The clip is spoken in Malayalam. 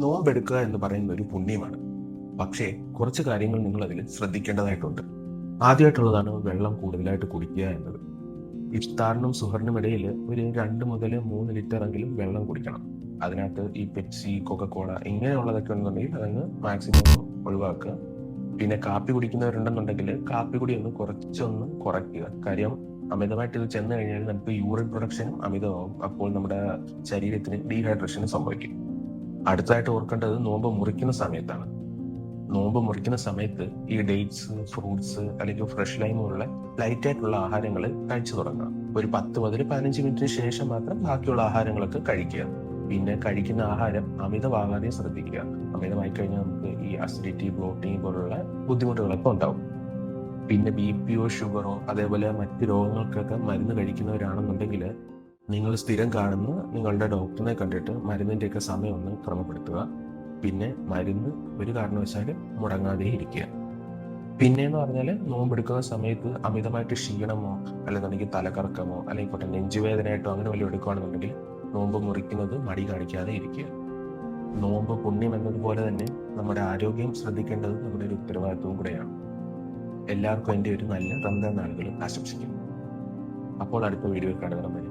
നോമ്പെടുക്കുക എന്ന് പറയുന്ന ഒരു പുണ്യമാണ്. പക്ഷേ കുറച്ച് കാര്യങ്ങൾ നിങ്ങൾ അതിൽ ശ്രദ്ധിക്കേണ്ടതായിട്ടുണ്ട്. ആദ്യമായിട്ടുള്ളതാണ് വെള്ളം കൂടുതലായിട്ട് കുടിക്കുക എന്നത്. ഇഫ്താറിനും സുഹറിനും ഇടയിൽ ഒരു 2 മുതൽ 3 ലിറ്റർ എങ്കിലും വെള്ളം കുടിക്കണം. അതിനകത്ത് ഈ പെപ്സി, കൊക്കക്കോള ഇങ്ങനെയുള്ളതൊക്കെ ഉണ്ടെന്നുണ്ടെങ്കിൽ അതങ്ങ് മാക്സിമം ഒഴിവാക്കുക. പിന്നെ കാപ്പി കുടിക്കുന്നവരുണ്ടെന്നുണ്ടെങ്കിൽ കാപ്പി കൂടി കുറച്ചൊന്ന് കുറയ്ക്കുക. കാര്യം അമിതമായിട്ട് ഇത് ചെന്ന് കഴിഞ്ഞാൽ നമുക്ക് യൂറിൻ പ്രൊഡക്ഷനും അമിതമാവും. അപ്പോൾ നമ്മുടെ ശരീരത്തിന് ഡീഹൈഡ്രേഷനും സംഭവിക്കും. അടുത്തതായിട്ട് ഓർക്കേണ്ടത് നോമ്പ് മുറിക്കുന്ന സമയത്താണ്. നോമ്പ് മുറിക്കുന്ന സമയത്ത് ഈ ഡേറ്റ്സ്, ഫ്രൂട്ട്സ് അല്ലെങ്കിൽ ഫ്രഷ് ലൈം പോലുള്ള ലൈറ്റ് ആയിട്ടുള്ള ആഹാരങ്ങൾ കഴിച്ചു തുടങ്ങുക. ഒരു 10 മുതൽ 15 മിനിറ്റിന് ശേഷം മാത്രം ബാക്കിയുള്ള ആഹാരങ്ങളൊക്കെ കഴിക്കുക. പിന്നെ കഴിക്കുന്ന ആഹാരം അമിതമാകാതെ ശ്രദ്ധിക്കുക. അമിതമായി കഴിഞ്ഞാൽ നമുക്ക് ഈ അസിഡിറ്റി, ബ്ലോട്ടിങ് പോലുള്ള ബുദ്ധിമുട്ടുകളൊക്കെ ഉണ്ടാവും. പിന്നെ ബിപിയോ, ഷുഗറോ അതേപോലെ മറ്റ് രോഗങ്ങൾക്കൊക്കെ മരുന്ന് കഴിക്കുന്നവരാണെന്നുണ്ടെങ്കിൽ നിങ്ങൾ സ്ഥിരം കാണുന്ന നിങ്ങളുടെ ഡോക്ടറിനെ കണ്ടിട്ട് മരുന്നിൻ്റെയൊക്കെ സമയം ഒന്ന് ക്രമപ്പെടുത്തുക. പിന്നെ മരുന്ന് ഒരു കാരണവശാലും മുടങ്ങാതെ ഇരിക്കുക. പിന്നെയെന്ന് പറഞ്ഞാൽ നോമ്പെടുക്കുന്ന സമയത്ത് അമിതമായിട്ട് ക്ഷീണമോ അല്ലെന്നുണ്ടെങ്കിൽ തലകറക്കമോ അല്ലെങ്കിൽ നെഞ്ചുവേദനയായിട്ടോ അങ്ങനെ വല്ലതും എടുക്കുകയാണെന്നുണ്ടെങ്കിൽ നോമ്പ് മുറിക്കുന്നത് മടി കാണിക്കാതെ ഇരിക്കുക. നോമ്പ് പുണ്യം എന്നതുപോലെ തന്നെ നമ്മുടെ ആരോഗ്യം ശ്രദ്ധിക്കേണ്ടത് നമ്മുടെ ഒരു ഉത്തരവാദിത്വവും കൂടെയാണ്. എല്ലാവർക്കും എൻ്റെ ഒരു നല്ല റംദാൻ നാളുകൾ ആശംസിക്കുന്നു. അപ്പോൾ അടുത്ത വീഡിയോ കാണുന്നവരെ